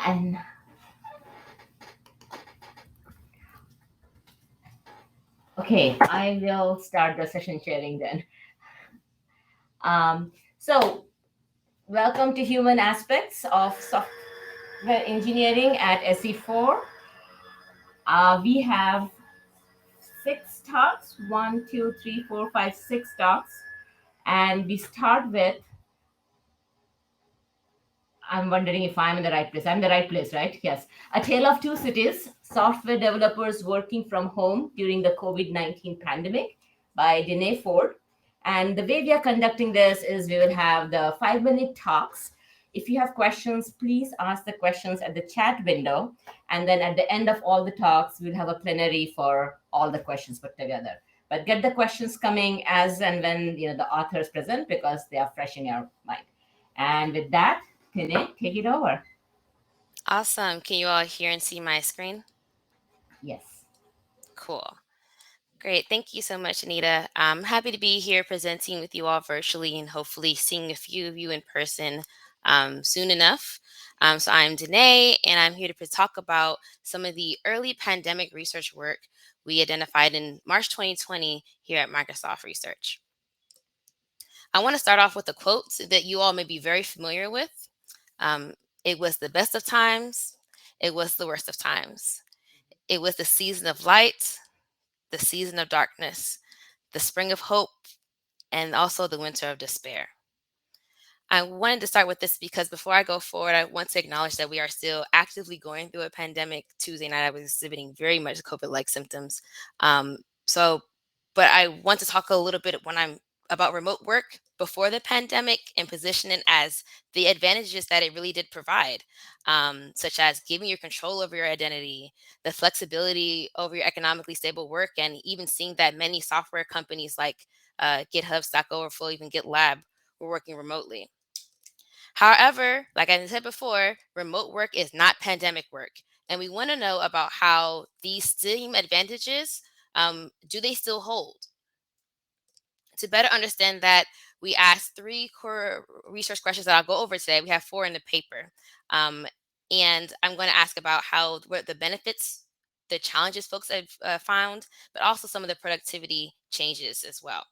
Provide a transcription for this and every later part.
And okay, I will start the session sharing then. So, welcome to Human Aspects of Software Engineering at SE4. We have six talks, one, two, three, four, five, six talks. And we start with, I'm wondering if I'm in the right place. I'm in the right place, right? Yes. A Tale of Two Cities, Software Developers Working from Home During the COVID-19 Pandemic by Danae Ford. And the way we are conducting this is we will have the 5-minute talks. If you have questions, please ask the questions at the chat window. And then at the end of all the talks, we'll have a plenary for all the questions put together. But get the questions coming as and when the authors present because they are fresh in your mind. And with that, Tine, take it over. Awesome. Can you all hear and see my screen? Yes. Cool. Great. Thank you so much, Anita. I'm happy to be here presenting with you all virtually and hopefully seeing a few of you in person soon enough. So I'm Danae, and I'm here to talk about some of the early pandemic research work we identified in March 2020 here at Microsoft Research. I want to start off with a quote that you all may be very familiar with. It was the best of times. It was the worst of times. It was the season of light, the season of darkness, the spring of hope, and also the winter of despair. I wanted to start with this because before I go forward, I want to acknowledge that we are still actively going through a pandemic. Tuesday night, I was exhibiting very much COVID-like symptoms. Um, so, but I want to talk a little bit when I'm about remote work before the pandemic and position it as the advantages that it really did provide, such as giving you control over your identity, the flexibility over your economically stable work, and even seeing that many software companies like GitHub, Stack Overflow, even GitLab were working remotely. However, like I said before, remote work is not pandemic work. And we want to know about how these same advantages, do they still hold? To better understand that, we asked three core research questions that I'll go over today. We have four in the paper. Um, and I'm going to ask about what the benefits, the challenges folks have found, but also some of the productivity changes as well.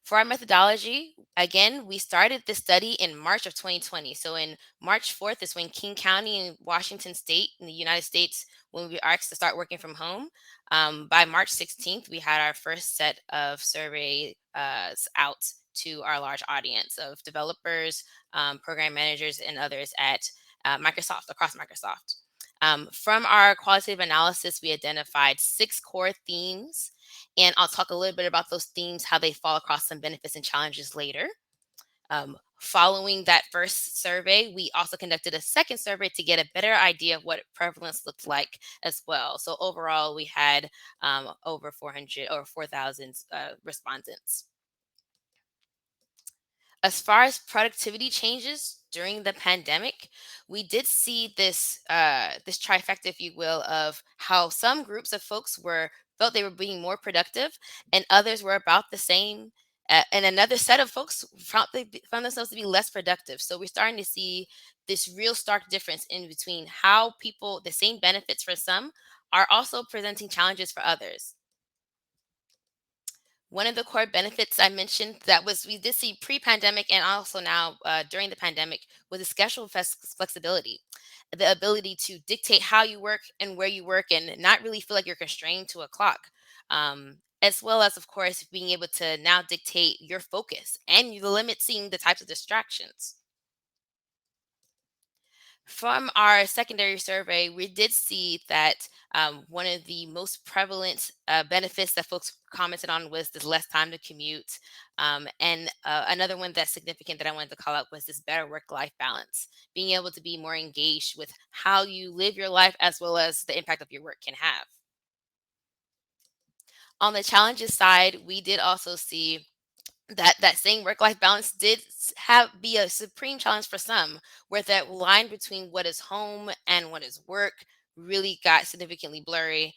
For our methodology, again, we started this study in March of 2020. So in March 4th is when King County in Washington State in the United States, when we were asked to start working from home. By March 16th, we had our first set of surveys out to our large audience of developers, program managers, and others at Microsoft, across Microsoft. From our qualitative analysis, we identified 6 core themes, and I'll talk a little bit about those themes, how they fall across some benefits and challenges later. Following that first survey, we also conducted a second survey to get a better idea of what prevalence looked like as well. So overall, we had over 400 or 4,000 respondents. As far as productivity changes during the pandemic, we did see this trifecta, if you will, of how some groups of folks felt they were being more productive, and others were about the same. And another set of folks found themselves to be less productive. So we're starting to see this real stark difference in between how people, the same benefits for some, are also presenting challenges for others. One of the core benefits I mentioned that was we did see pre-pandemic and also now during the pandemic was the schedule flexibility, the ability to dictate how you work and where you work and not really feel like you're constrained to a clock. As well as, of course, being able to now dictate your focus and you limit seeing the types of distractions. From our secondary survey, we did see that one of the most prevalent benefits that folks commented on was this less time to commute. And another one that's significant that I wanted to call out was this better work-life balance, being able to be more engaged with how you live your life as well as the impact of your work can have. On the challenges side, we did also see that same work-life balance did be a supreme challenge for some, where that line between what is home and what is work really got significantly blurry.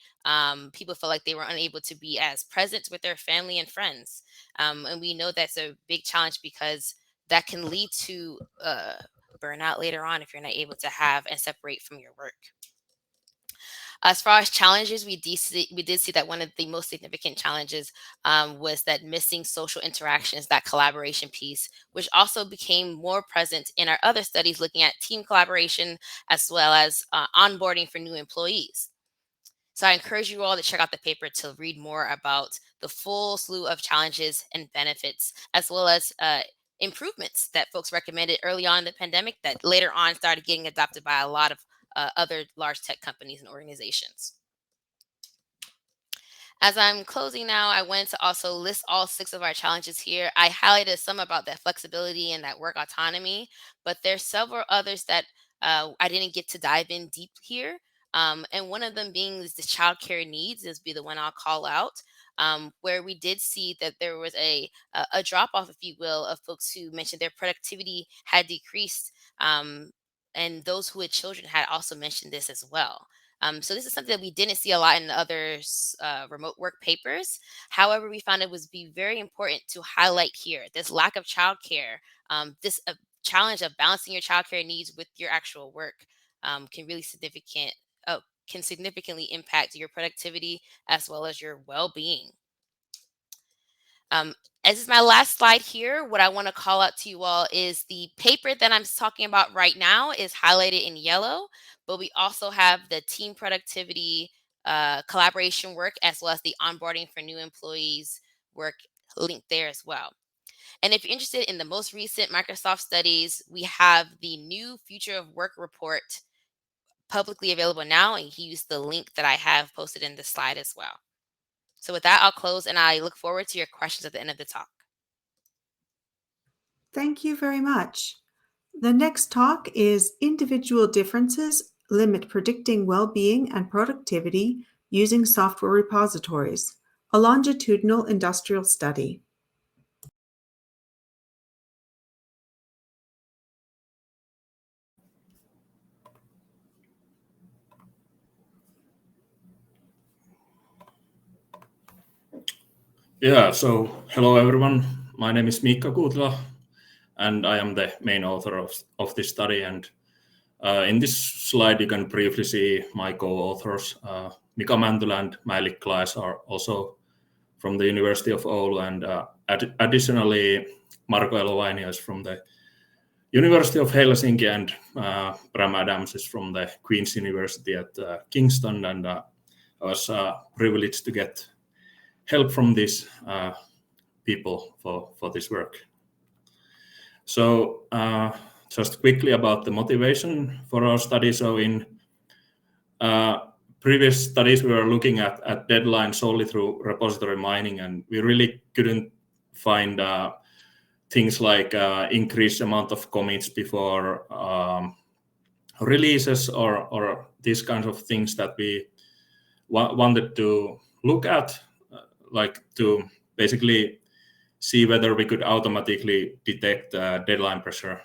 People felt like they were unable to be as present with their family and friends, and we know that's a big challenge because that can lead to burnout later on if you're not able to have and separate from your work. As far as challenges, we did see that one of the most significant challenges was that missing social interactions, that collaboration piece, which also became more present in our other studies looking at team collaboration as well as onboarding for new employees. So I encourage you all to check out the paper to read more about the full slew of challenges and benefits, as well as improvements that folks recommended early on in the pandemic that later on started getting adopted by a lot of other large tech companies and organizations. As I'm closing now, I wanted to also list all 6 of our challenges here. I highlighted some about that flexibility and that work autonomy, but there's several others that I didn't get to dive in deep here. And one of them being is the childcare needs is be the one I'll call out, where we did see that there was a drop off, if you will, of folks who mentioned their productivity had decreased. And those who had children had also mentioned this as well. So this is something that we didn't see a lot in the other remote work papers. However, we found it was be very important to highlight here this lack of childcare, this challenge of balancing your childcare needs with your actual work can significantly impact your productivity as well as your well-being. As is my last slide here, what I want to call out to you all is the paper that I'm talking about right now is highlighted in yellow, but we also have the team productivity collaboration work as well as the onboarding for new employees work linked there as well. And if you're interested in the most recent Microsoft studies, we have the new Future of Work report publicly available now, and you can use the link that I have posted in this slide as well. So with that, I'll close, and I look forward to your questions at the end of the talk. Thank you very much. The next talk is Individual Differences Limit Predicting Well-Being and Productivity Using Software Repositories, a longitudinal industrial study. Yeah, so hello everyone. My name is Miikka Kuutila, and I am the main author of this study. And in this slide, you can briefly see my co-authors. Mika Mäntylä and Mäelik Klaes are also from the University of Oulu, and additionally, Marko Elovainio is from the University of Helsinki, and Bram Adams is from the Queen's University at Kingston. And I was privileged to get help from these people for this work. So just quickly about the motivation for our study. So in previous studies, we were looking at deadlines solely through repository mining, and we really couldn't find things like increased amount of commits before releases or these kinds of things that we wanted to look at, like to basically see whether we could automatically detect deadline pressure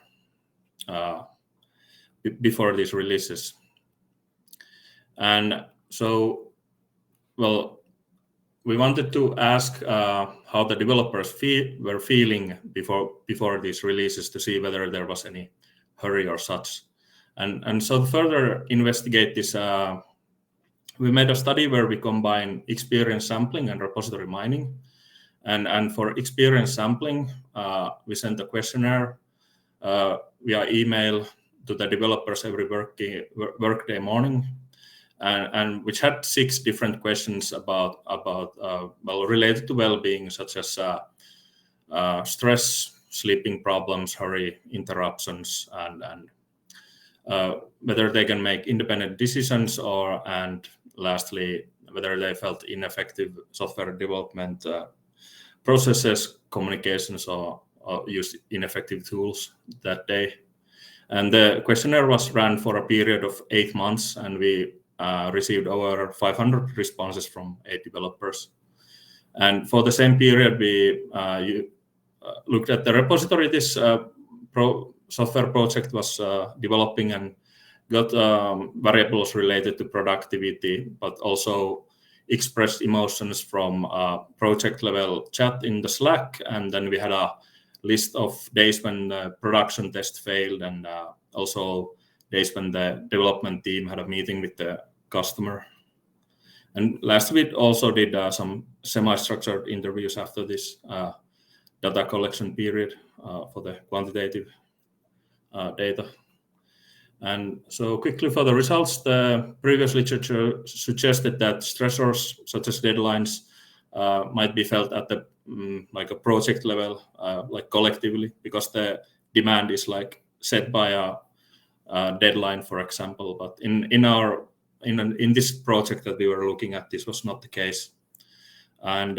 before these releases. And so, well, we wanted to ask how the developers were feeling before these releases to see whether there was any hurry or such. And so to further investigate this, we made a study where we combine experience sampling and repository mining. And for experience sampling, we sent a questionnaire via email to the developers every workday morning, and which had 6 different questions about related to well-being, such as stress, sleeping problems, hurry, interruptions, and whether they can make independent decisions, and lastly, whether they felt ineffective software development processes, communications, or used ineffective tools that day. And the questionnaire was ran for a period of 8 months, and we received over 500 responses from 8 developers. And for the same period, we looked at the repository this software project was developing, and got variables related to productivity, but also expressed emotions from project level chat in the Slack. And then we had a list of days when the production test failed, and also days when the development team had a meeting with the customer. And lastly, we also did some semi-structured interviews after this data collection period for the quantitative data. And so quickly for the results, the previous literature suggested that stressors such as deadlines might be felt at the like a project level, like collectively, because the demand is like set by a deadline, for example. But in this project that we were looking at, this was not the case. And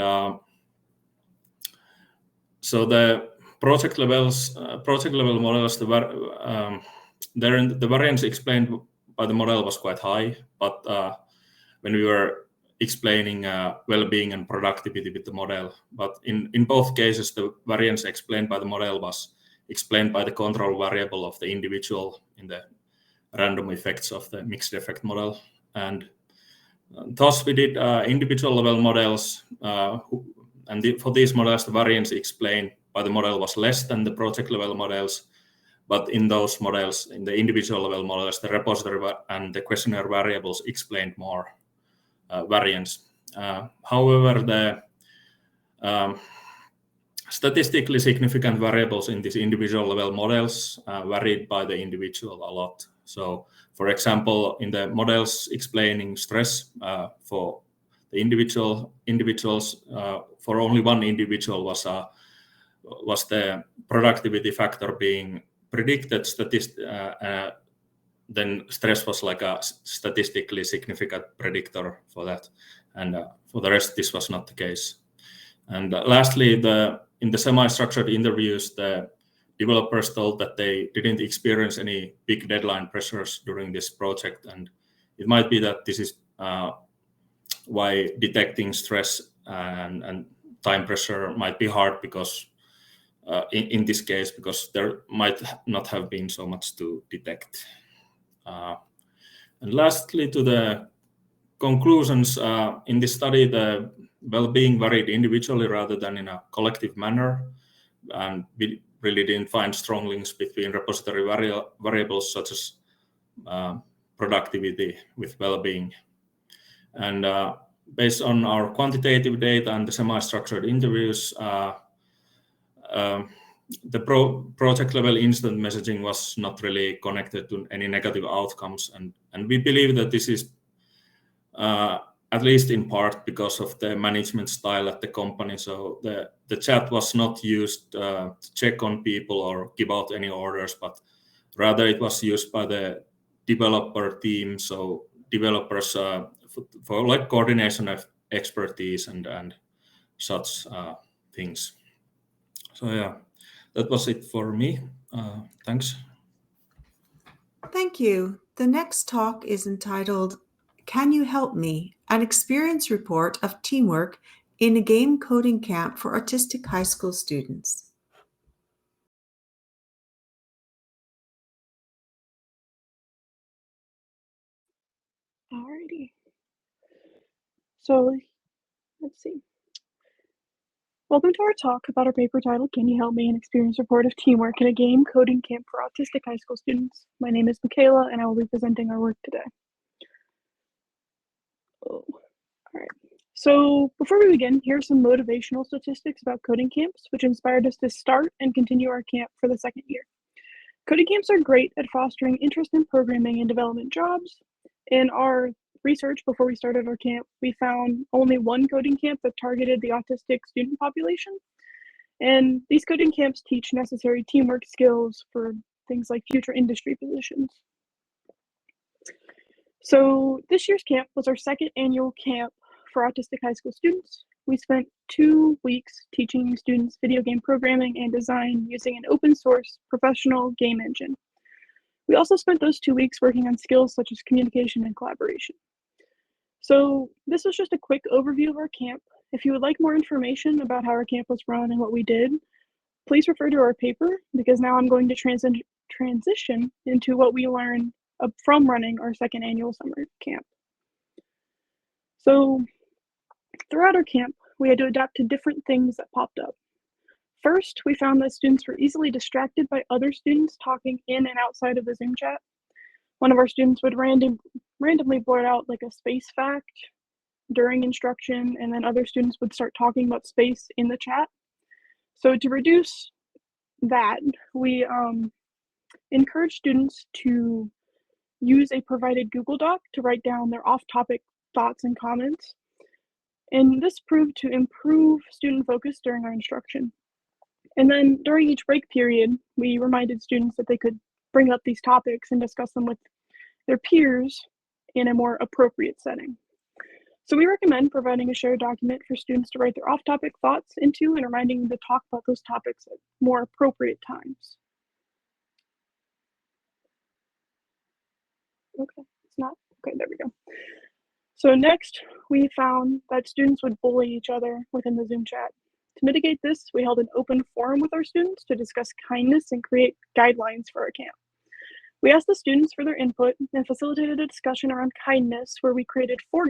so the project level models, the variance explained by the model was quite high, but when we were explaining well-being and productivity with the model, but in both cases, the variance explained by the model was explained by the control variable of the individual in the random effects of the mixed effect model. And thus we did individual level models, for these models, the variance explained by the model was less than the project level models. But in those models, in the individual level models, the repository and the questionnaire variables explained more variance. However, the statistically significant variables in these individual level models varied by the individual a lot. So, for example, in the models explaining stress for the individuals, for only one individual was the productivity factor being predicted, then stress was like a statistically significant predictor for that. And for the rest, this was not the case. And lastly, in the semi-structured interviews, the developers told that they didn't experience any big deadline pressures during this project. And it might be that this is why detecting stress and time pressure might be hard, because in this case, because there might not have been so much to detect. And lastly, to the conclusions, in this study, the well-being varied individually rather than in a collective manner. And we really didn't find strong links between repository variables such as productivity with well-being. And based on our quantitative data and the semi-structured interviews, the project level instant messaging was not really connected to any negative outcomes. And we believe that this is at least in part because of the management style at the company. So the chat was not used to check on people or give out any orders, but rather it was used by the developer team. So developers for like coordination of expertise and such things. So yeah, that was it for me. Thanks. Thank you. The next talk is entitled, Can You Help Me? An Experience Report of Teamwork in a Game Coding Camp for Autistic High School Students. Alrighty. So let's see. Welcome to our talk about our paper titled, Can You Help Me? An Experience Report of Teamwork in a Game Coding Camp for Autistic High School Students. My name is Michaela, and I will be presenting our work today. All right. So before we begin, here are some motivational statistics about coding camps, which inspired us to start and continue our camp for the second year. Coding camps are great at fostering interest in programming and development jobs. In our research before we started our camp, we found only one coding camp that targeted the autistic student population. And these coding camps teach necessary teamwork skills for things like future industry positions. So this year's camp was our second annual camp for autistic high school students. We spent 2 weeks teaching students video game programming and design using an open source professional game engine. We also spent those 2 weeks working on skills such as communication and collaboration. So this was just a quick overview of our camp. If you would like more information about how our camp was run and what we did, please refer to our paper, because now I'm going to transition into what we learned from running our second annual summer camp. So throughout our camp, we had to adapt to different things that popped up. First, we found that students were easily distracted by other students talking in and outside of the Zoom chat. One of our students would randomly blurt out like a space fact during instruction, and then other students would start talking about space in the chat. So to reduce that, we encourage students to use a provided Google Doc to write down their off-topic thoughts and comments. And this proved to improve student focus during our instruction. And then during each break period, we reminded students that they could bring up these topics and discuss them with their peers in a more appropriate setting. So we recommend providing a shared document for students to write their off-topic thoughts into and reminding them to talk about those topics at more appropriate times. Okay, it's not, okay, there we go. So next, we found that students would bully each other within the Zoom chat. To mitigate this, we held an open forum with our students to discuss kindness and create guidelines for our camp. We asked the students for their input and facilitated a discussion around kindness where we created 4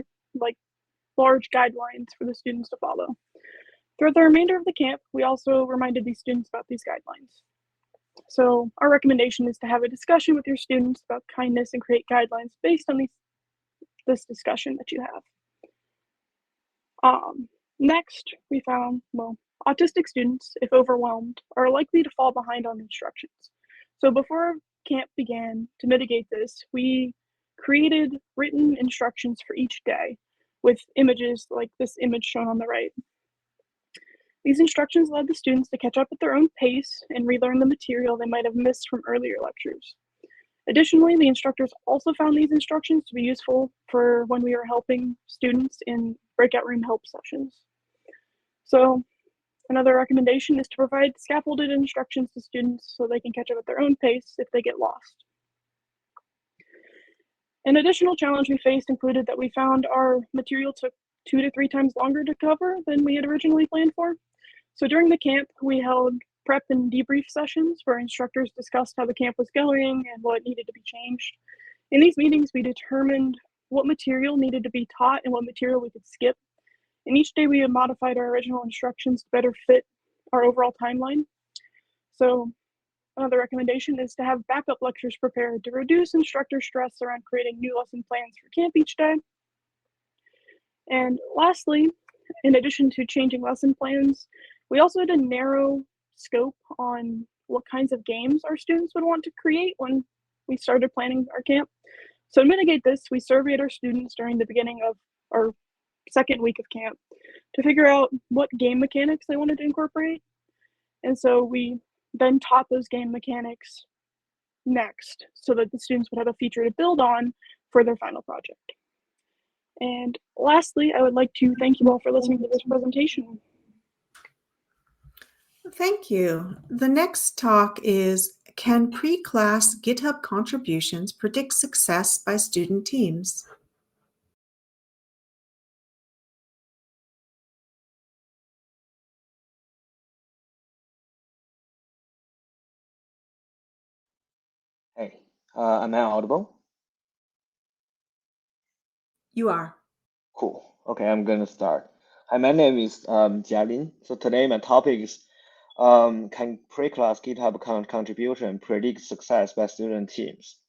large guidelines for the students to follow. Throughout the remainder of the camp, we also reminded these students about these guidelines. So our recommendation is to have a discussion with your students about kindness and create guidelines based on this discussion that you have. Next, we found, autistic students, if overwhelmed, are likely to fall behind on instructions. So before camp began, to mitigate this, we created written instructions for each day with images like this image shown on the right. These instructions allowed the students to catch up at their own pace and relearn the material they might have missed from earlier lectures. Additionally, the instructors also found these instructions to be useful for when we were helping students in breakout room help sessions. So another recommendation is to provide scaffolded instructions to students so they can catch up at their own pace if they get lost. An additional challenge we faced included that we found our material took 2 to 3 times longer to cover than we had originally planned for. So during the camp, we held prep and debrief sessions where instructors discussed how the camp was going and what needed to be changed. In these meetings, we determined what material needed to be taught and what material we could skip. And each day we had modified our original instructions to better fit our overall timeline. So another recommendation is to have backup lectures prepared to reduce instructor stress around creating new lesson plans for camp each day. And lastly, in addition to changing lesson plans, we also had a narrow scope on what kinds of games our students would want to create when we started planning our camp. So to mitigate this, we surveyed our students during the beginning of our second week of camp to figure out what game mechanics they wanted to incorporate. And so we then taught those game mechanics next so that the students would have a feature to build on for their final project. And lastly, I would like to thank you all for listening to this presentation. Thank you. The next talk is, can pre-class GitHub contributions predict success by student teams? Hey, am I audible? You are. Cool. Okay, I'm gonna start. Hi, my name is Jialin. So today my topic is can pre-class GitHub contribution predict success by student teams?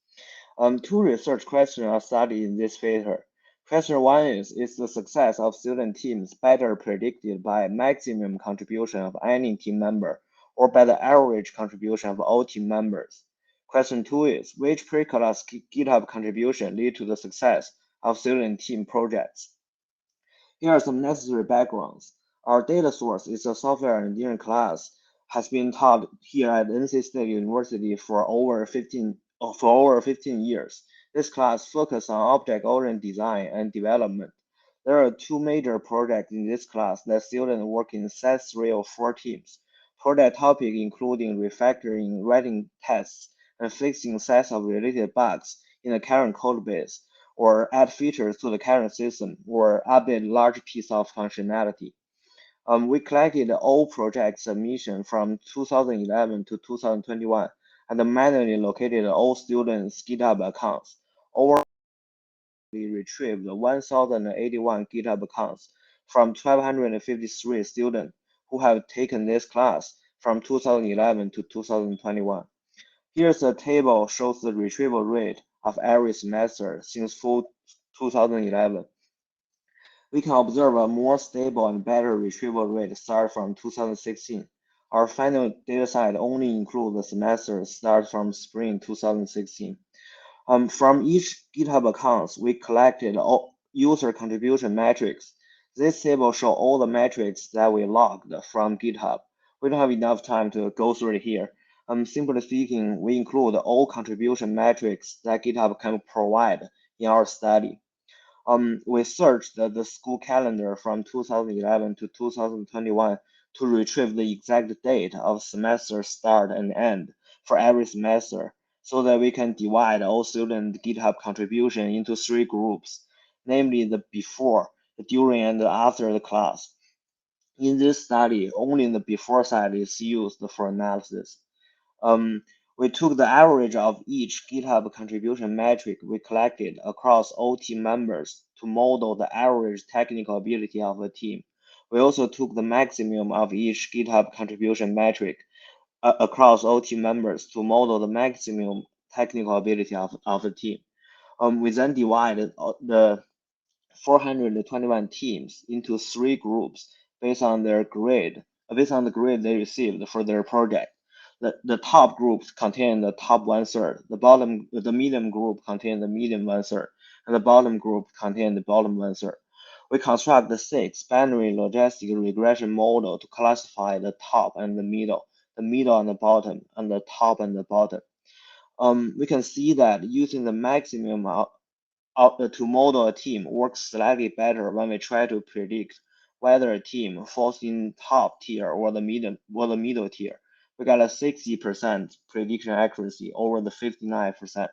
2 research questions are studied in this paper. Question 1 is the success of student teams better predicted by maximum contribution of any team member or by the average contribution of all team members? Question 2 is, which pre-class GitHub contribution lead to the success of student team projects? Here are some necessary backgrounds. Our data source is a software engineering class, has been taught here at NC State University for over 15 years. This class focuses on object-oriented design and development. There are 2 major projects in this class that students work in set 3 or 4 teams. Project topic including refactoring, writing tests, and fixing sets of related bugs in the current code base, or add features to the current system, or update large piece of functionality. We collected all project submissions from 2011 to 2021 and manually located all students' GitHub accounts. Overall, we retrieved 1,081 GitHub accounts from 1,253 students who have taken this class from 2011 to 2021. Here's a table shows the retrieval rate of every semester since fall 2011. We can observe a more stable and better retrieval rate start from 2016. Our final dataset only includes the semester start from spring 2016. From each GitHub accounts, we collected all user contribution metrics. This table shows all the metrics that we logged from GitHub. We don't have enough time to go through it here. Simply speaking, we include all contribution metrics that GitHub can provide in our study. We searched the school calendar from 2011 to 2021 to retrieve the exact date of semester start and end for every semester, so that we can divide all student GitHub contribution into 3 groups, namely the before, the during, and the after the class. In this study, only the before side is used for analysis. We took the average of each GitHub contribution metric we collected across all team members to model the average technical ability of the team. We also took the maximum of each GitHub contribution metric across all team members to model the maximum technical ability of the team. We then divided the 421 teams into 3 groups based on the grade they received for their project. The top groups contain the top 1/3, the medium group contain the medium 1/3, and the bottom group contain the bottom 1/3. We construct the 6 binary logistic regression model to classify the top and the middle and the bottom, and the top and the bottom. We can see that using the maximum to model a team works slightly better when we try to predict whether a team falls in top tier or the middle tier. We got a 60% prediction accuracy over the 59%.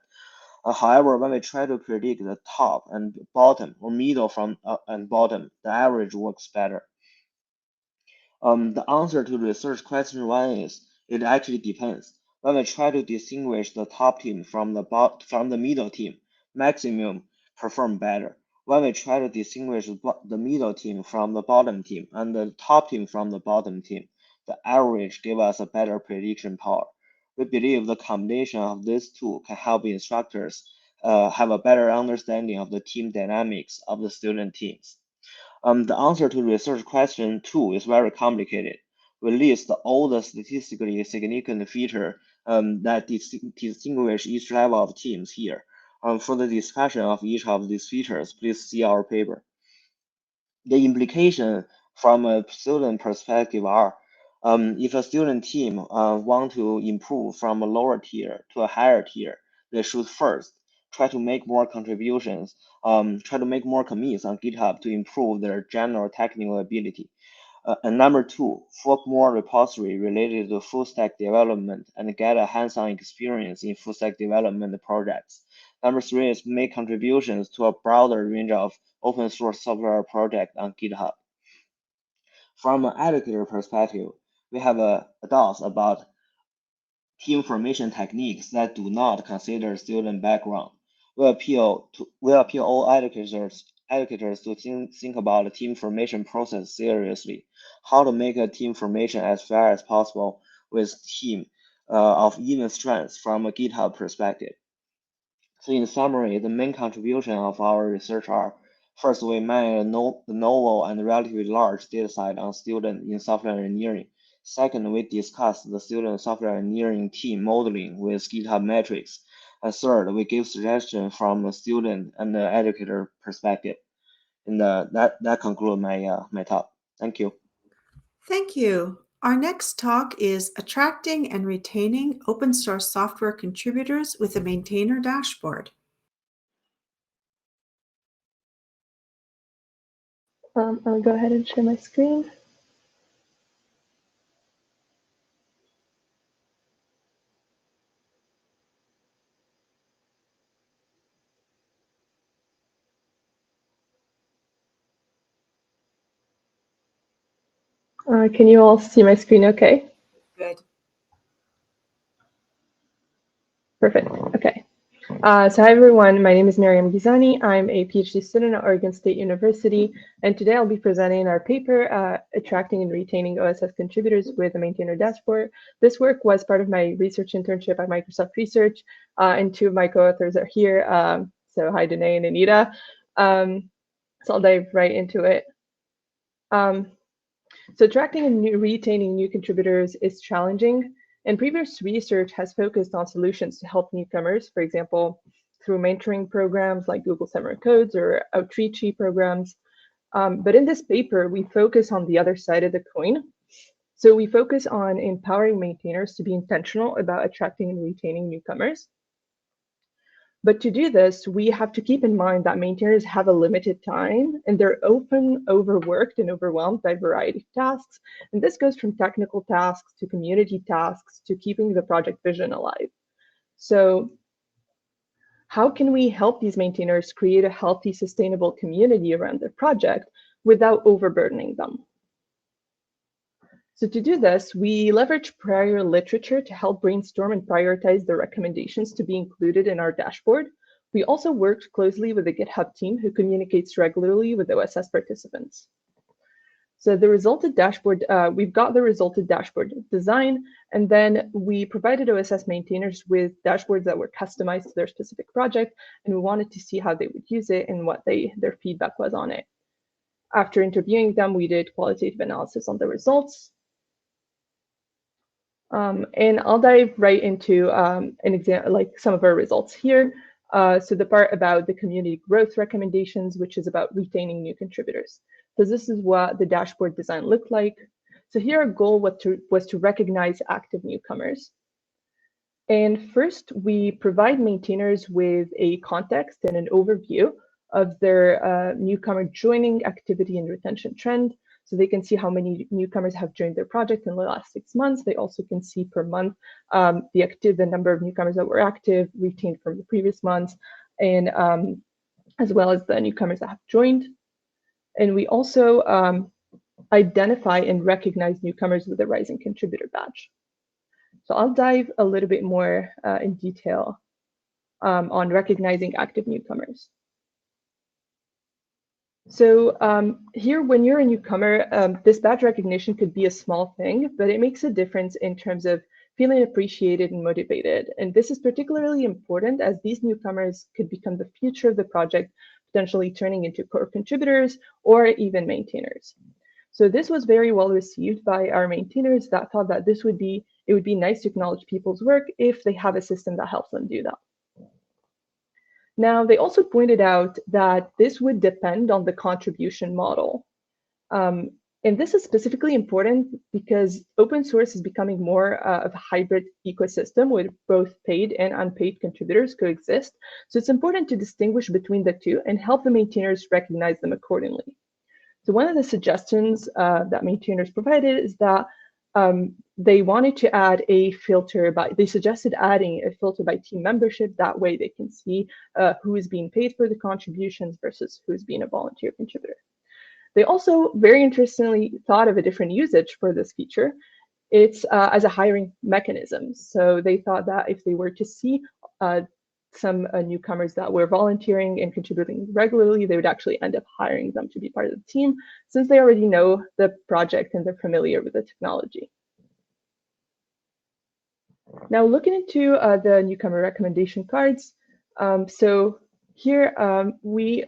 However, when we try to predict the top and bottom or middle from and bottom, the average works better. The answer to research question 1 is it actually depends. When we try to distinguish the top team from the middle team, maximum perform better. When we try to distinguish the middle team from the bottom team and the top team from the bottom team, the average gives us a better prediction power. We believe the combination of these two can help instructors have a better understanding of the team dynamics of the student teams. The answer to research question 2 is very complicated. We list all the statistically significant features that distinguish each level of teams here. For the discussion of each of these features, please see our paper. The implication from a student perspective are, if a student team want to improve from a lower tier to a higher tier, they should first try to make more contributions, try to make more commits on GitHub to improve their general technical ability. And number 2, fork more repository related to full stack development and get a hands-on experience in full stack development projects. Number 3 is make contributions to a broader range of open source software projects on GitHub. From an educator perspective, we have doubts about team formation techniques that do not consider student background. We appeal all educators to think about the team formation process seriously, how to make a team formation as fair as possible with team of even strength from a GitHub perspective. So in summary, the main contribution of our research are, first, we manage the novel and relatively large dataset on students in software engineering. Second, we discuss the student software engineering team modeling with GitHub metrics. And third, we give suggestions from a student and the educator perspective. And that concludes my talk. Thank you. Thank you. Our next talk is Attracting and Retaining Open Source Software Contributors with a Maintainer Dashboard. I'll go ahead and share my screen. Can you all see my screen okay? Good. Perfect. Okay. So hi everyone, my name is Miriam Gizani. I'm a PhD student at Oregon State University, and today I'll be presenting our paper, Attracting and Retaining OSS Contributors with a Maintainer Dashboard. This work was part of my research internship at Microsoft Research, and two of my co-authors are here. So hi, Danae and Anita. So I'll dive right into it. So attracting and retaining new contributors is challenging, and previous research has focused on solutions to help newcomers, for example, through mentoring programs like Google Summer Codes or outreachy programs. But in this paper, we focus on the other side of the coin. So we focus on empowering maintainers to be intentional about attracting and retaining newcomers. But to do this, we have to keep in mind that maintainers have a limited time and they're often overworked and overwhelmed by a variety of tasks. And this goes from technical tasks to community tasks to keeping the project vision alive. So how can we help these maintainers create a healthy, sustainable community around their project without overburdening them? So to do this, we leverage prior literature to help brainstorm and prioritize the recommendations to be included in our dashboard. We also worked closely with the GitHub team who communicates regularly with OSS participants. So the resulted dashboard, we've got the resulted dashboard design, and then we provided OSS maintainers with dashboards that were customized to their specific project, and we wanted to see how they would use it and what their feedback was on it. After interviewing them, we did qualitative analysis on the results. And I'll dive right into an example, like some of our results here. So the part about the community growth recommendations, which is about retaining new contributors. So this is what the dashboard design looked like. So here our goal was to recognize active newcomers. And first, we provide maintainers with a context and an overview of their newcomer joining activity and retention trend. So they can see how many newcomers have joined their project in the last 6 months. They also can see per month the number of newcomers that were active, retained from the previous months, and as well as the newcomers that have joined. And we also identify and recognize newcomers with a rising contributor badge. So I'll dive a little bit more in detail on recognizing active newcomers. So here, when you're a newcomer, this badge recognition could be a small thing, but it makes a difference in terms of feeling appreciated and motivated. And this is particularly important as these newcomers could become the future of the project, potentially turning into core contributors or even maintainers. So this was very well received by our maintainers that thought that it would be nice to acknowledge people's work if they have a system that helps them do that. Now, they also pointed out that this would depend on the contribution model. And this is specifically important because open source is becoming more of a hybrid ecosystem with both paid and unpaid contributors coexist. So it's important to distinguish between the two and help the maintainers recognize them accordingly. So one of the suggestions that maintainers provided is that they wanted to add a filter they suggested adding a filter by team membership. That way they can see who is being paid for the contributions versus who's being a volunteer contributor. They also very interestingly thought of a different usage for this feature. It's as a hiring mechanism. So they thought that if they were to see some newcomers that were volunteering and contributing regularly, they would actually end up hiring them to be part of the team since they already know the project and they're familiar with the technology. Now looking into the newcomer recommendation cards. So here we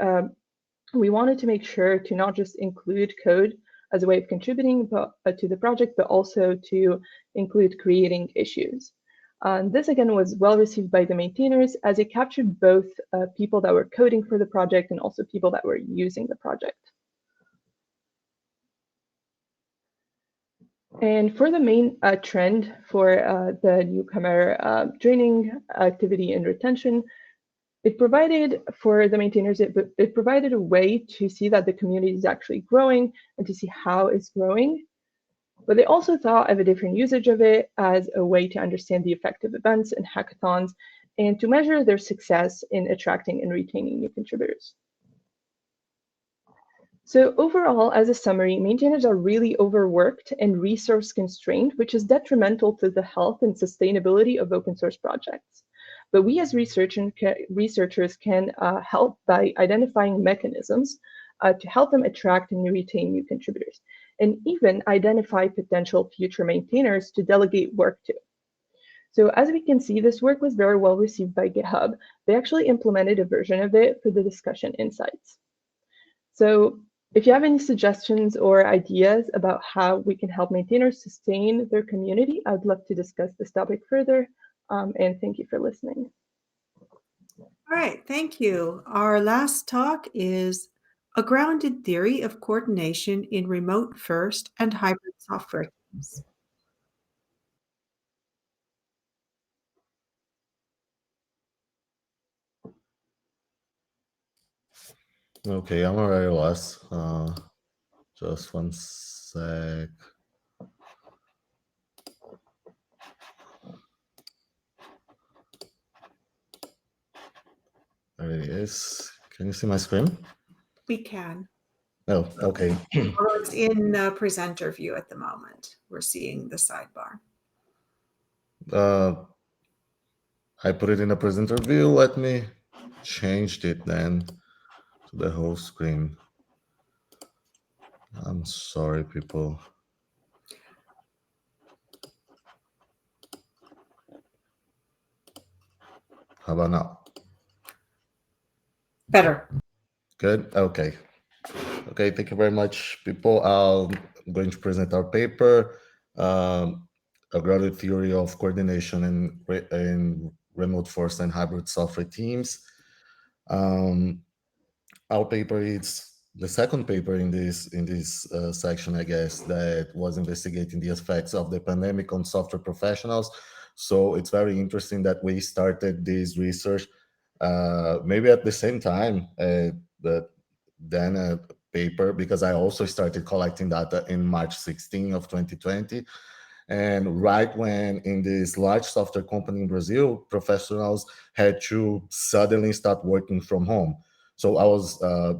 wanted to make sure to not just include code as a way of contributing to the project, but also to include creating issues. This again was well received by the maintainers as it captured both people that were coding for the project and also people that were using the project. And for the main trend for the newcomer joining activity and retention, it provided for the maintainers, it provided a way to see that the community is actually growing and to see how it's growing. But they also thought of a different usage of it as a way to understand the effect of events and hackathons and to measure their success in attracting and retaining new contributors. So overall, as a summary, maintainers are really overworked and resource constrained, which is detrimental to the health and sustainability of open source projects. But we as researchers can help by identifying mechanisms to help them attract and retain new contributors, and even identify potential future maintainers to delegate work to. So as we can see, this work was very well received by GitHub. They actually implemented a version of it for the discussion insights. So if you have any suggestions or ideas about how we can help maintainers sustain their community, I'd love to discuss this topic further. And thank you for listening. All right, thank you. Our last talk is a grounded theory of coordination in remote first and hybrid software teams. Okay, I'm already lost. Just one sec. There it is. Can you see my screen? We can. Oh, okay. Although it's in presenter view at the moment. We're seeing the sidebar. I put it in a presenter view. Let me change it then to the whole screen. I'm sorry, people. How about now? Better. Good. Okay. Okay. Thank you very much, people. I'm going to present our paper, a grounded theory of coordination in remote first and hybrid software teams. Our paper is the second paper in this section, I guess, that was investigating the effects of the pandemic on software professionals. So it's very interesting that we started this research maybe at the same time than a paper, because I also started collecting data in March 16 of 2020. And right when in this large software company in Brazil, professionals had to suddenly start working from home. So I was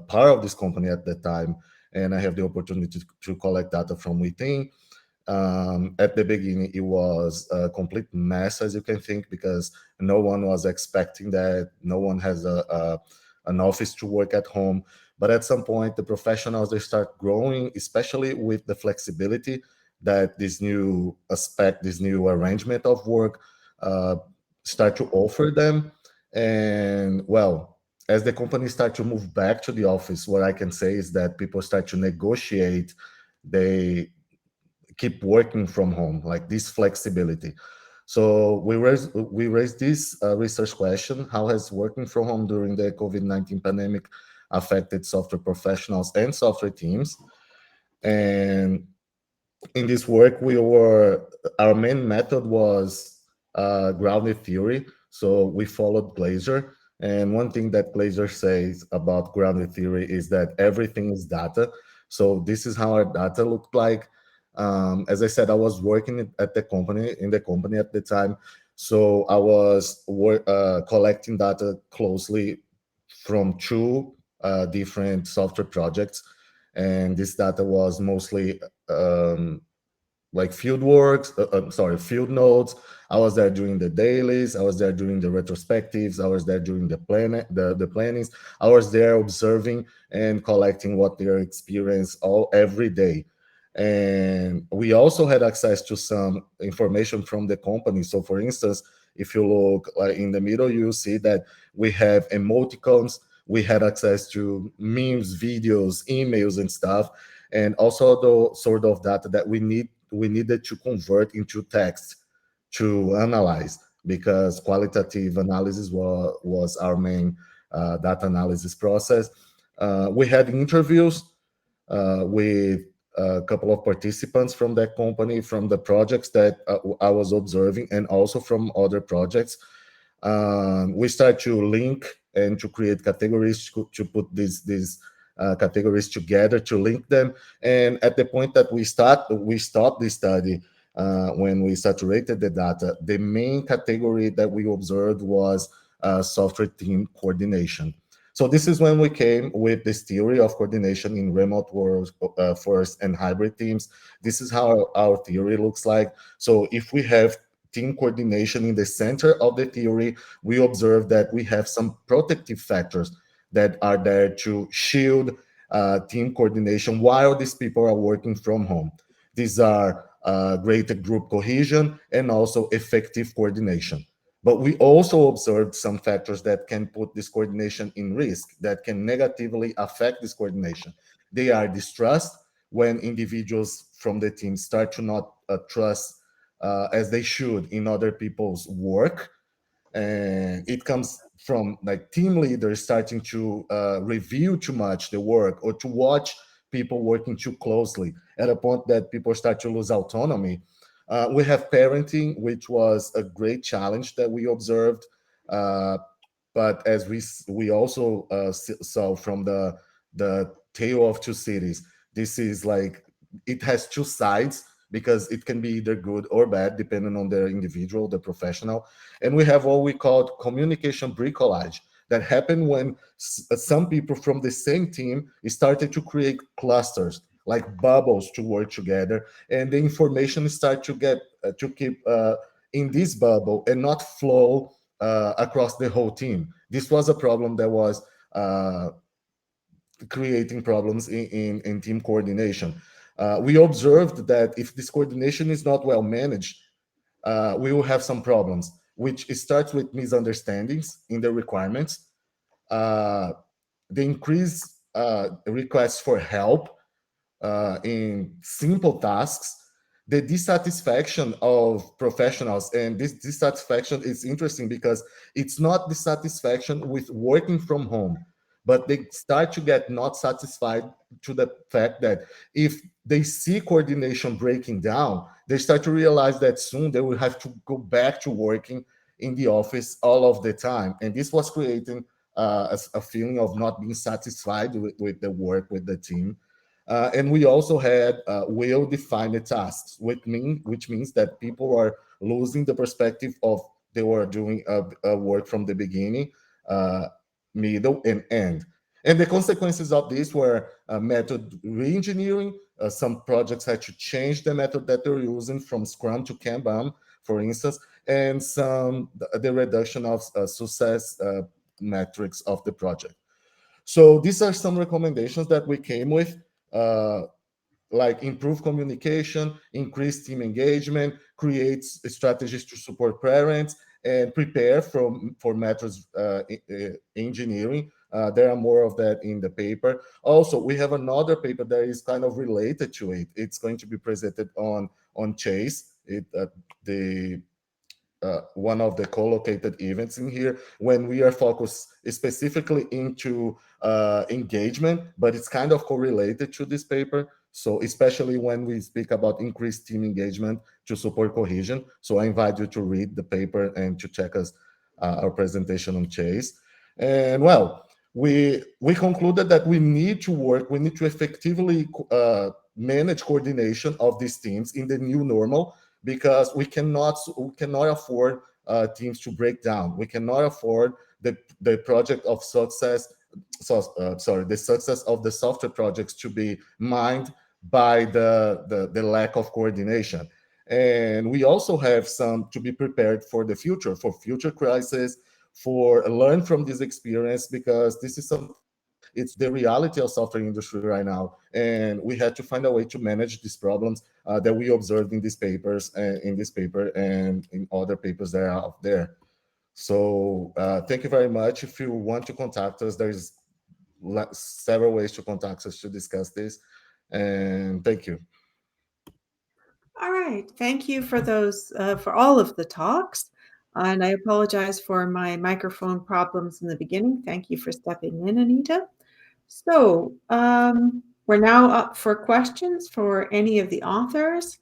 part of this company at the time, and I have the opportunity to collect data from within. At the beginning, it was a complete mess, as you can think, because no one was expecting that. No one has an office to work at home. But at some point, the professionals, they start growing, especially with the flexibility that this new aspect, this new arrangement of work start to offer them. And well, as the companies start to move back to the office, what I can say is that people start to negotiate, they keep working from home, like this flexibility. So we raised this research question: how has working from home during the COVID-19 pandemic affected software professionals and software teams? And in this work, our main method was grounded theory. So we followed Glaser. And one thing that Glaser says about grounded theory is that everything is data. So this is how our data looked like. As I said, I was working in the company at the time. So I was collecting data closely from two different software projects. And this data was mostly like field notes. I was there doing the dailies. I was there doing the retrospectives. I was there doing the plannings. I was there observing and collecting what their experience every day. And we also had access to some information from the company. So for instance, if you look like in the middle, you see that we have emoticons. We had access to memes, videos, emails, and stuff, and also the sort of data that we needed to convert into text to analyze, because qualitative analysis was our main data analysis process. We had interviews with a couple of participants from that company, from the projects that I was observing, and also from other projects. We start to link and to create categories to put these categories together, to link them. And at the point that we stopped the study, when we saturated the data, the main category that we observed was software team coordination. So this is when we came with this theory of coordination in remote first and hybrid teams. This is how our theory looks like. So if we have team coordination in the center of the theory, we observe that we have some protective factors that are there to shield team coordination while these people are working from home. These are greater group cohesion and also effective coordination. But we also observed some factors that can put this coordination in risk, that can negatively affect this coordination. They are distrust, when individuals from the team start to not trust as they should in other people's work. And it comes from like team leaders starting to review too much the work or to watch people working too closely at a point that people start to lose autonomy. We have parenting, which was a great challenge that we observed. But as we also saw from the Tale of Two Cities, this is like, it has two sides because it can be either good or bad depending on the individual, the professional. And we have what we call communication bricolage that happened when some people from the same team started to create clusters, like bubbles, to work together, and the information start to get to keep in this bubble and not flow across the whole team. This was a problem that was creating problems in team coordination. We observed that if this coordination is not well managed, we will have some problems, which starts with misunderstandings in the requirements, the increased requests for help in simple tasks, the dissatisfaction of professionals. And this dissatisfaction is interesting because it's not dissatisfaction with working from home, but they start to get not satisfied to the fact that if they see coordination breaking down, they start to realize that soon they will have to go back to working in the office all of the time. And this was creating a feeling of not being satisfied with the work with the team. And we also had well-defined tasks, which means that people are losing the perspective of they were doing a work from the beginning, middle, and end. And the consequences of this were method reengineering. Some projects had to change the method that they're using from Scrum to Kanban, for instance, and the reduction of success metrics of the project. So these are some recommendations that we came with, like improve communication, increase team engagement, create strategies to support parents, and prepare for methods engineering. There are more of that in the paper. Also, we have another paper that is kind of related to it. It's going to be presented on Chase. The one of the co-located events in here, when we are focused specifically into engagement, but it's kind of correlated to this paper. So especially when we speak about increased team engagement to support cohesion. So I invite you to read the paper and to check our presentation on Chase. And well, we concluded that we need to effectively manage coordination of these teams in the new normal, because we cannot afford teams to break down. We cannot afford the project of success. The success of the software projects to be mined by the lack of coordination. And we also have some to be prepared for the future, for future crises, for learn from this experience, because this is it's the reality of software industry right now, and we had to find a way to manage these problems that we observed in these papers, in this paper, and in other papers that are out there. So thank you very much. If you want to contact us, there's several ways to contact us to discuss this, and thank you. All right, thank you for those, for all of the talks. And I apologize for my microphone problems in the beginning. Thank you for stepping in, Anita. So we're now up for questions for any of the authors.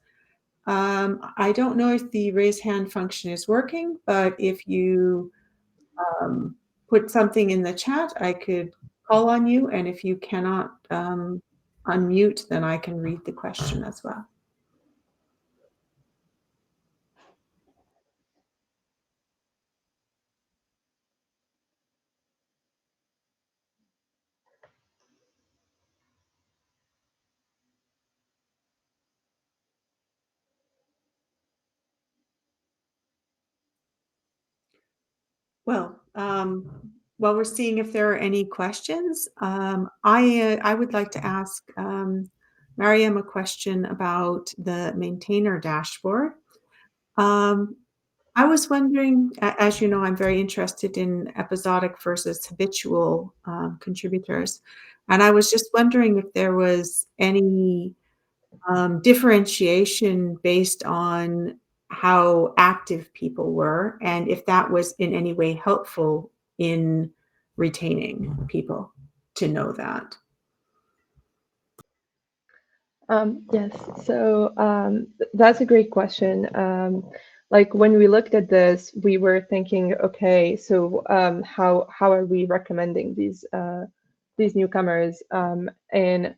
I don't know if the raise hand function is working, but if you put something in the chat, I could call on you. And if you cannot unmute, then I can read the question as well. Well, while we're seeing if there are any questions, I would like to ask Mariam a question about the maintainer dashboard. I was wondering, as you know, I'm very interested in episodic versus habitual contributors. And I was just wondering if there was any differentiation based on how active people were, and if that was in any way helpful in retaining people to know that. Yes, so that's a great question. Like when we looked at this, we were thinking, okay, so how are we recommending these newcomers? And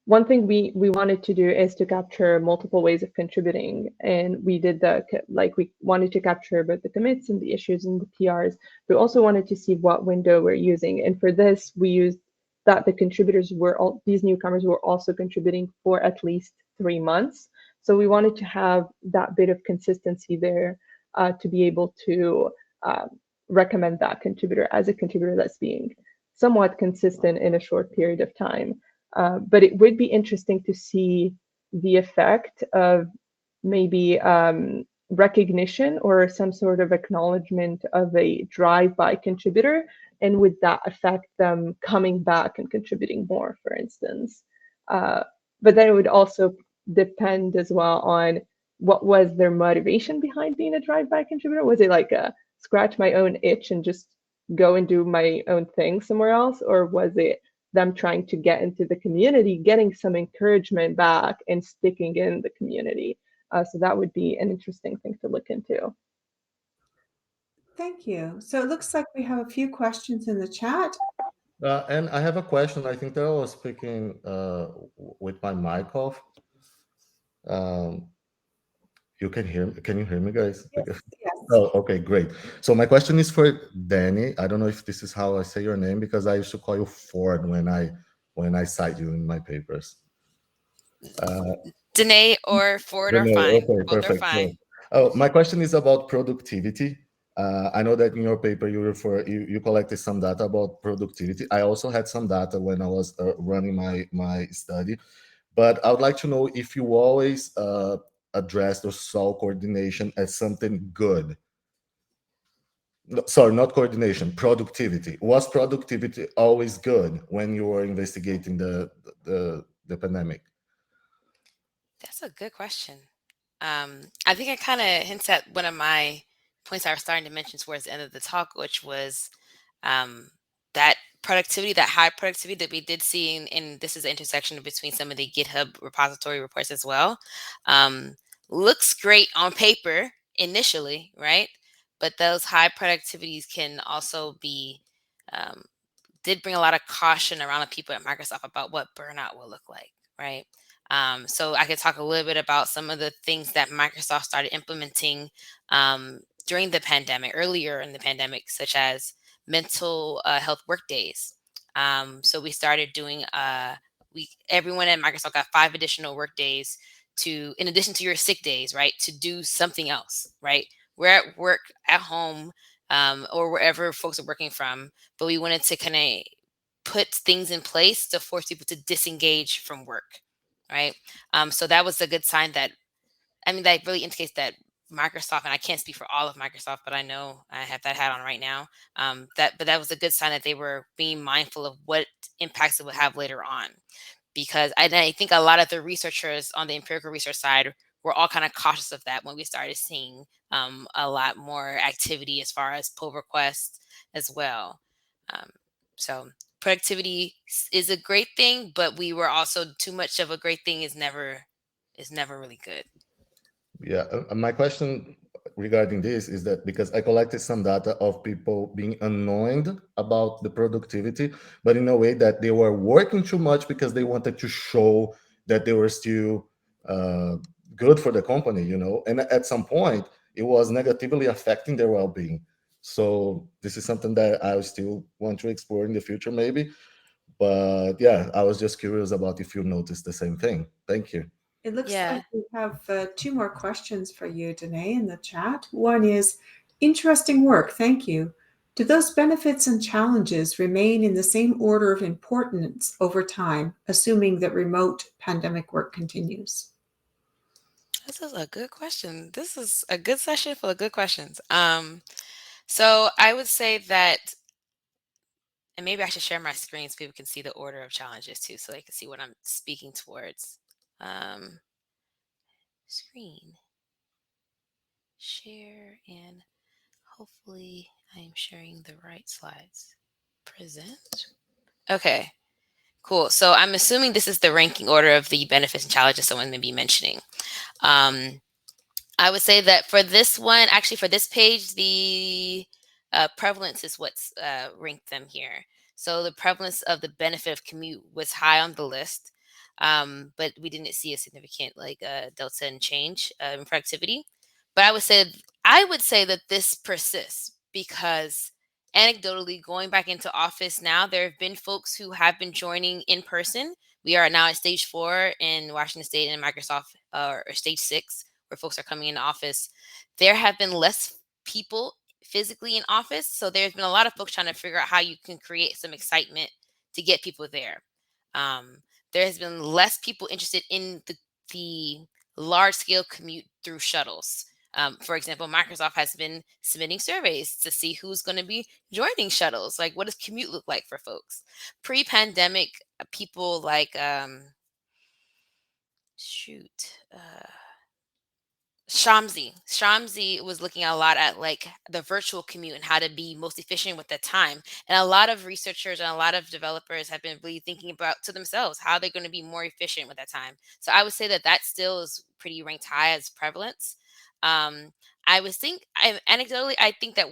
one thing we wanted to do is to capture multiple ways of contributing, and we did we wanted to capture both the commits and the issues and the PRs. We also wanted to see what window we're using, and for this we used that the contributors these newcomers were also contributing for at least 3 months. So we wanted to have that bit of consistency there to be able to recommend that contributor as a contributor that's being somewhat consistent in a short period of time. But it would be interesting to see the effect of maybe recognition or some sort of acknowledgement of a drive-by contributor, and would that affect them coming back and contributing more, for instance. But then it would also depend as well on what was their motivation behind being a drive-by contributor. Was it like a scratch my own itch and just go and do my own thing somewhere else, or was it them trying to get into the community, getting some encouragement back and sticking in the community? So that would be an interesting thing to look into. Thank you. So it looks like we have a few questions in the chat. And I have a question. I think that I was speaking with my mic off. You can hear me? Can you hear me, guys? Yes. Oh, okay, great. So my question is for Danny. I don't know if this is how I say your name, because I used to call you Ford when I cite you in my papers. Danae or Ford Danae, are fine. okay, Both perfect. are fine. Oh, my question is about productivity. I know that in your paper you collected some data about productivity. I also had some data when I was running my study, but I would like to know if you always addressed or saw coordination as something good. No, sorry, not coordination, productivity. Was productivity always good when you were investigating the pandemic? That's a good question. I think it kind of hints at one of my points I was starting to mention towards the end of the talk, which was that productivity, that high productivity that we did see, and this is the intersection between some of the GitHub repository reports as well. Looks great on paper initially, right? But those high productivities can also be, did bring a lot of caution around the people at Microsoft about what burnout will look like, right? So I could talk a little bit about some of the things that Microsoft started implementing during the pandemic, earlier in the pandemic, such as mental health work days. So we started doing, everyone at Microsoft got 5 additional work days to, in addition to your sick days, right, to do something else, right? We're at work, at home, or wherever folks are working from, but we wanted to kind of put things in place to force people to disengage from work, right? So that was a good sign that, that really indicates that Microsoft, and I can't speak for all of Microsoft, but I know I have that hat on right now. But that was a good sign that they were being mindful of what impacts it would have later on. Because I think a lot of the researchers on the empirical research side were all kind of cautious of that when we started seeing a lot more activity as far as pull requests as well. So productivity is a great thing, but we were also, too much of a great thing is never really good. Yeah, my question regarding this is that because I collected some data of people being annoyed about the productivity, but in a way that they were working too much because they wanted to show that they were still good for the company, and at some point it was negatively affecting their well-being. So this is something that I still want to explore in the future, maybe. But yeah, I was just curious about if you noticed the same thing. Thank you. It looks like we have 2 more questions for you, Danae, in the chat. One is, Interesting work, thank you. Do those benefits and challenges remain in the same order of importance over time, assuming that remote pandemic work continues? This is a good question. This is a good session full of good questions. So I would say that, and maybe I should share my screen so people can see the order of challenges too, so they can see what I'm speaking towards. Screen, share, and hopefully I am sharing the right slides. Present. Okay, cool. So I'm assuming this is the ranking order of the benefits and challenges someone may be mentioning. I would say that for this one, actually for this page, the prevalence is what's ranked them here. So the prevalence of the benefit of commute was high on the list, but we didn't see a significant delta in change in productivity. But I would say that this persists because anecdotally, going back into office now, there have been folks who have been joining in person. We are now at stage 4 in Washington State and Microsoft, or stage 6, where folks are coming into office. There have been less people physically in office. So there's been a lot of folks trying to figure out how you can create some excitement to get people there. There has been less people interested in the large scale commute through shuttles. For example, Microsoft has been submitting surveys to see who's going to be joining shuttles. Like, what does commute look like for folks? Pre-pandemic, people like, Shamsi was looking a lot at like the virtual commute and how to be most efficient with the time. And a lot of researchers and a lot of developers have been really thinking about to themselves how they're going to be more efficient with that time. So I would say that that still is pretty ranked high as prevalence. Anecdotally, I think that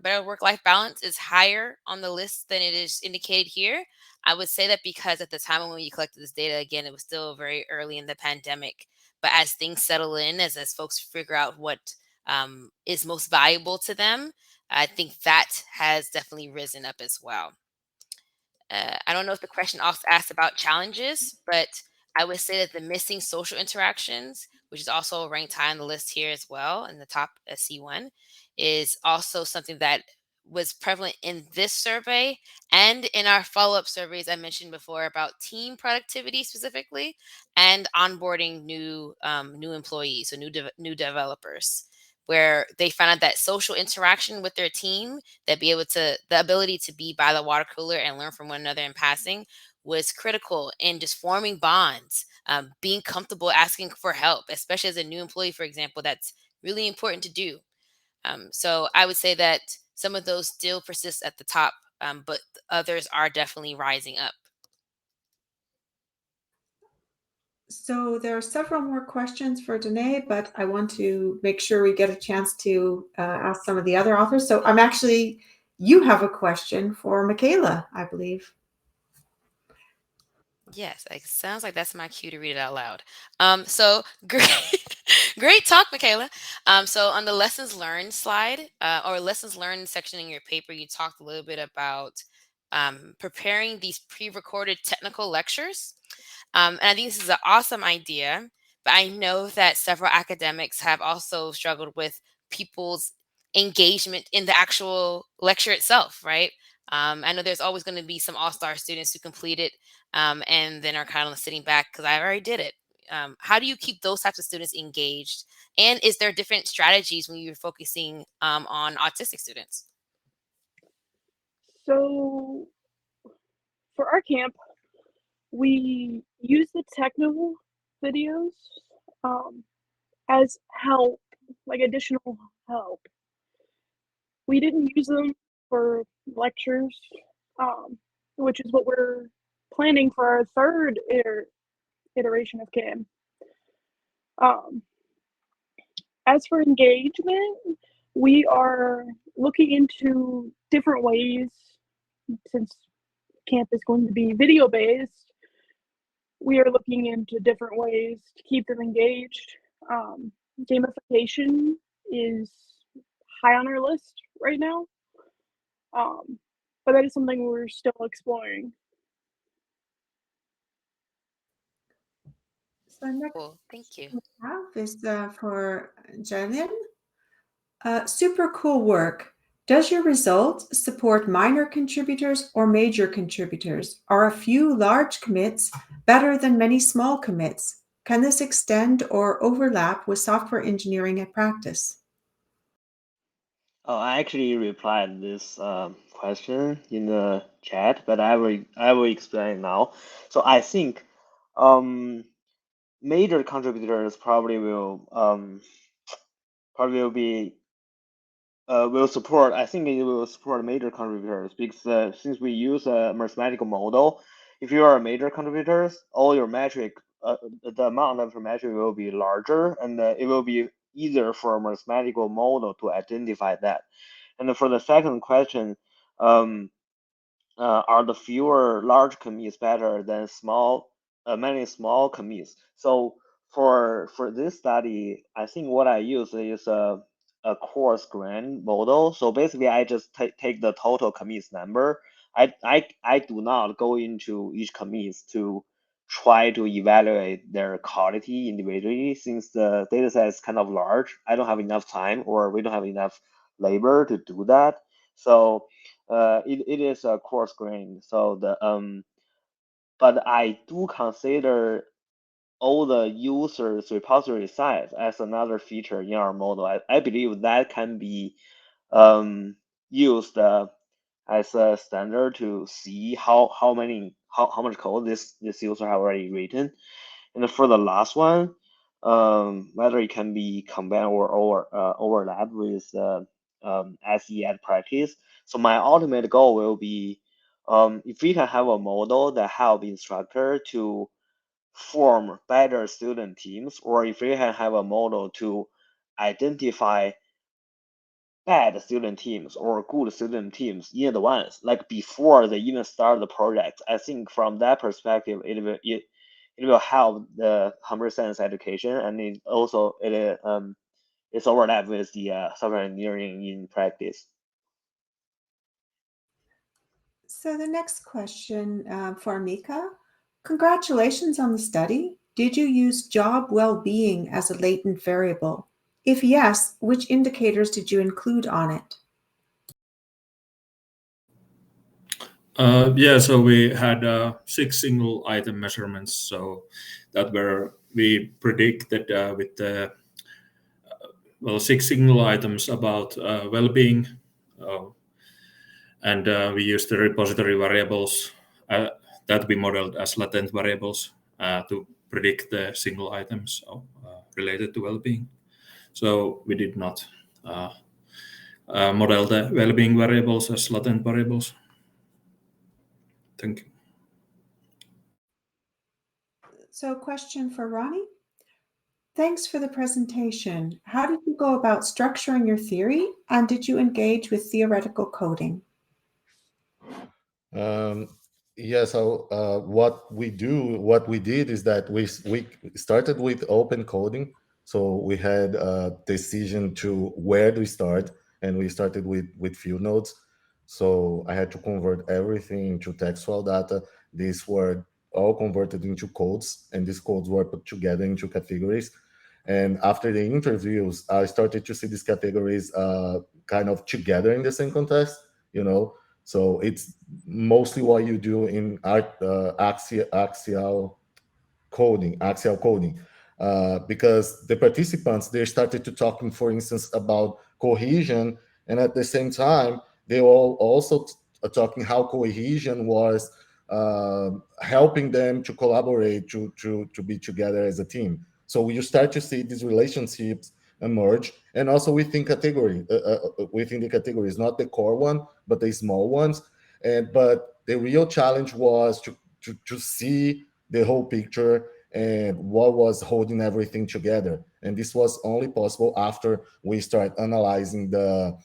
better work-life balance is higher on the list than it is indicated here. I would say that because at the time when you collected this data, again, it was still very early in the pandemic. But as things settle in, as folks figure out what is most valuable to them, I think that has definitely risen up as well. I don't know if the question also asked about challenges, but I would say that the missing social interactions, which is also ranked high on the list here as well, in the top C1, is also something that was prevalent in this survey and in our follow-up surveys I mentioned before about team productivity specifically and onboarding new employees, so new developers, where they found out that social interaction with their team, the ability to be by the water cooler and learn from one another in passing was critical in just forming bonds, being comfortable asking for help, especially as a new employee, for example. That's really important to do. So I would say that some of those still persist at the top, but others are definitely rising up. So there are several more questions for Danae, but I want to make sure we get a chance to ask some of the other authors. So you have a question for Michaela, I believe. Yes, it sounds like that's my cue to read it out loud. So great talk, Michaela. So on the lessons learned slide, or lessons learned section in your paper, you talked a little bit about preparing these pre-recorded technical lectures. And I think this is an awesome idea, but I know that several academics have also struggled with people's engagement in the actual lecture itself, right? I know there's always going to be some all-star students who complete it and then are kind of sitting back because I already did it. How do you keep those types of students engaged? And is there different strategies when you're focusing on autistic students? So for our camp, we use the technical videos as help, like additional help. We didn't use them for lectures, which is what we're planning for our third iteration of CAM. As for engagement, we are looking into different ways, since camp is going to be video based, we are looking into different ways to keep them engaged. Gamification is high on our list right now, but that is something we're still exploring. So next Cool, thank you. we have is for Jalin. Super cool work. Does your result support minor contributors or major contributors? Are a few large commits better than many small commits? Can this extend or overlap with software engineering at practice? Oh, I actually replied this question in the chat, but I will explain now. So I think major contributors probably will support. I think it will support major contributors because since we use a mathematical model, if you are a major contributors, all your metric, the amount of metric will be larger, and it will be easier for a mathematical model to identify that. And for the second question, are the fewer large commits better than many small commits? So for this study, I think what I use is a coarse grain model. So basically, I just take the total commits number. I do not go into each commits to try to evaluate their quality individually, since the data set is kind of large. I don't have enough time, or we don't have enough labor to do that. So it is a coarse grain. So but I do consider all the users repository size as another feature in our model. I believe that can be used as a standard to see how much code this user have already written. And for the last one, whether it can be combined or overlap with SE at practice. So my ultimate goal will be if we can have a model that help instructor to form better student teams, or if we can have a model to identify bad student teams or good student teams in advance, like before they even start the project. I think from that perspective, it will help the computer science education, and it's overlap with the software engineering in practice. So the next question for Mika. Congratulations on the study. Did you use job well-being as a latent variable? If yes, which indicators did you include on it? Yeah, so we had 6 single item measurements. So that were, we predicted with the 6 single items about well-being, and we used the repository variables that we modeled as latent variables to predict the single items related to well-being. So we did not model the well-being variables as latent variables. Thank you. So question for Ronnie. Thanks for the presentation. How did you go about structuring your theory, and did you engage with theoretical coding? Yeah, so what we did is that we started with open coding. So we had a decision to where do we start, and we started with few nodes. So I had to convert everything into textual data. These were all converted into codes, and these codes were put together into categories. And after the interviews, I started to see these categories kind of together in the same context, you know. So it's mostly what you do in axial coding, because the participants, they started to talking, for instance, about cohesion, and at the same time, they all also talking how cohesion was helping them to collaborate, to be together as a team. So you start to see these relationships emerge, and also within the categories, not the core one, but the small ones. But the real challenge was to see the whole picture and what was holding everything together. And this was only possible after we start analyzing the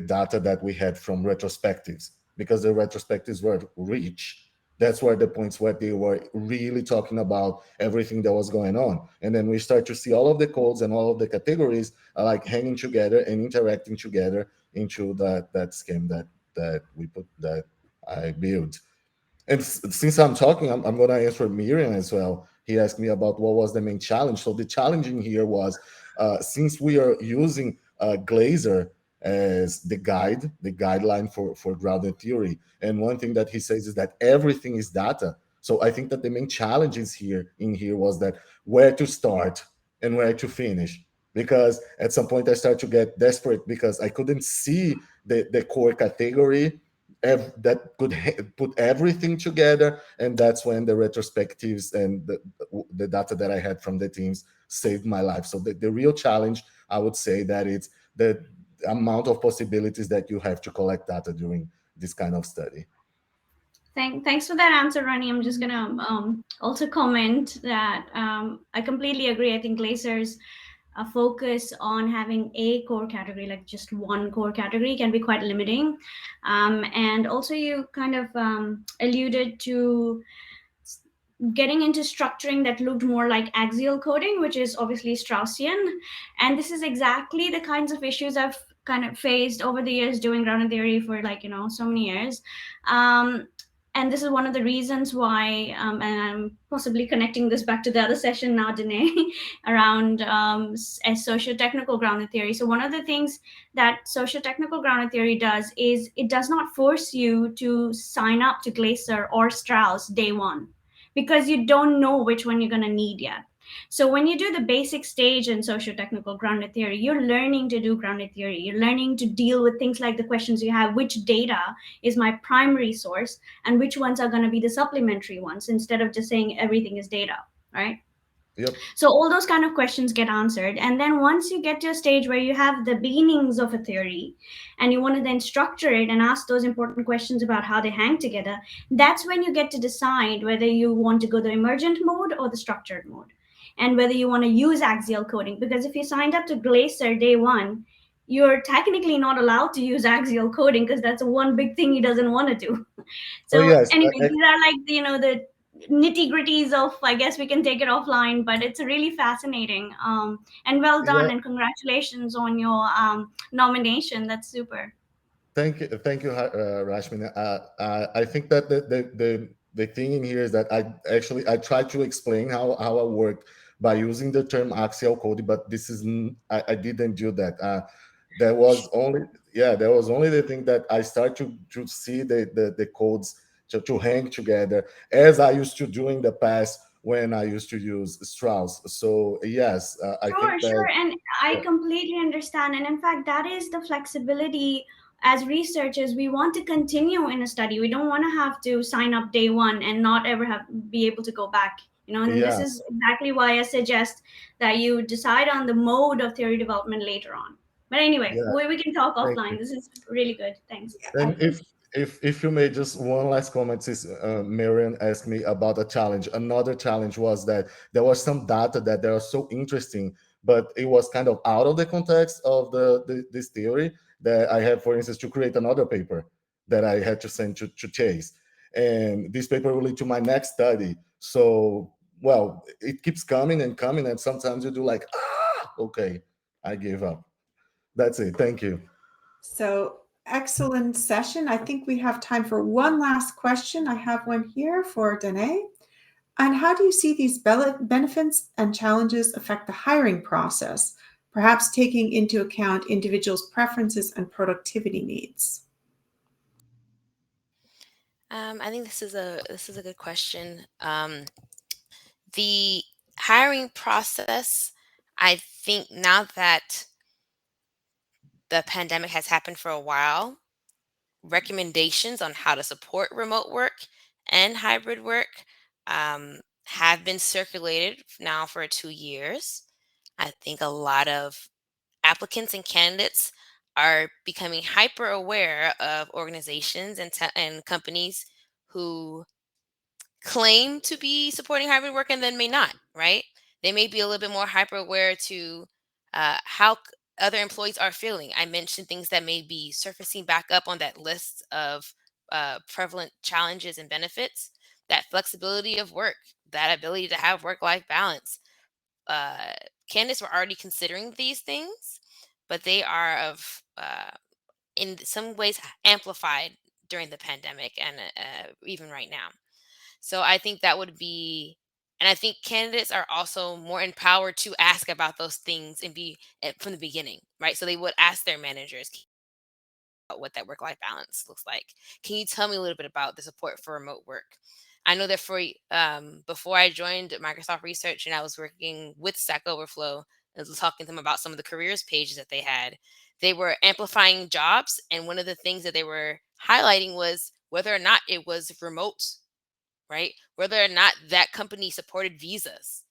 data that we had from retrospectives, because the retrospectives were rich. That's where the points where they were really talking about everything that was going on. And then we start to see all of the codes and all of the categories like hanging together and interacting together into that scheme that I built. And since I'm talking, I'm going to answer Miriam as well. He asked me about what was the main challenge. So the challenging here was, since we are using Glaser as the guideline for grounded theory. And one thing that he says is that everything is data. So I think that the main challenges here was that where to start and where to finish. Because at some point I started to get desperate because I couldn't see the core category that could put everything together. And that's when the retrospectives and the data that I had from the teams saved my life. So the real challenge, I would say, that it's the amount of possibilities that you have to collect data during this kind of study. Thanks for that answer, Ronnie. I'm just gonna also comment that I completely agree. I think Glaser's focus on having a core category, like just one core category, can be quite limiting. And also you kind of alluded to getting into structuring that looked more like axial coding, which is obviously Straussian. And this is exactly the kinds of issues I've kind of faced over the years doing grounded theory for so many years. And this is one of the reasons why, and I'm possibly connecting this back to the other session now, Danae, around socio-technical grounded theory. So one of the things that socio-technical grounded theory does is it does not force you to sign up to Glaser or Strauss day one, because you don't know which one you're going to need yet. So when you do the basic stage in socio-technical grounded theory, you're learning to do grounded theory. You're learning to deal with things like the questions you have: which data is my primary source and which ones are going to be the supplementary ones, instead of just saying everything is data, right? Yep. So all those kind of questions get answered. And then once you get to a stage where you have the beginnings of a theory and you want to then structure it and ask those important questions about how they hang together, that's when you get to decide whether you want to go the emergent mode or the structured mode, and whether you want to use axial coding. Because if you signed up to Glaser day one, you're technically not allowed to use axial coding, because that's one big thing he doesn't want to do. So yes, anyway, these are like the nitty gritties of, I guess we can take it offline, but it's really fascinating. And well done, and congratulations on your nomination. That's super. Thank you, Rashmi. I think that the thing in here is that I tried to explain how I worked by using the term axial coding, but this is I didn't do that. There was only the thing that I started to see the codes to hang together, as I used to do in the past when I used to use Strauss. So yes, I think that, Sure, and I completely understand. And in fact, that is the flexibility. As researchers, we want to continue in a study. We don't want to have to sign up day one and not ever be able to go back. And this is exactly why I suggest that you decide on the mode of theory development later on. But anyway, we can talk offline. This is really good. Thanks. And if you may, just one last comment, since Marian asked me about a challenge. Another challenge was that there was some data that they are so interesting, but it was kind of out of the context of this theory, that I had, for instance, to create another paper that I had to send to Chase. And this paper will lead to my next study. So, well, it keeps coming and coming, and sometimes you do like, okay, I gave up. That's it. Thank you. So excellent session. I think we have time for one last question. I have one here for Danae. And how do you see these benefits and challenges affect the hiring process, perhaps taking into account individuals' preferences and productivity needs? I think this is a good question. The hiring process, I think now that the pandemic has happened for a while, recommendations on how to support remote work and hybrid work have been circulated now for 2 years. I think a lot of applicants and candidates are becoming hyper aware of organizations and companies who claim to be supporting hybrid work and then may not, right? They may be a little bit more hyper aware to how other employees are feeling. I mentioned things that may be surfacing back up on that list of prevalent challenges and benefits: that flexibility of work, that ability to have work-life balance. Candidates were already considering these things, but they are in some ways amplified during the pandemic and even right now. So I think that would be And I think candidates are also more empowered to ask about those things and be from the beginning, right? So they would ask their managers what that work-life balance looks like. Can you tell me a little bit about the support for remote work? I know that before I joined Microsoft Research and I was working with Stack Overflow, I was talking to them about some of the careers pages that they had. They were amplifying jobs, and one of the things that they were highlighting was whether or not it was remote, right? Whether or not that company supported visas.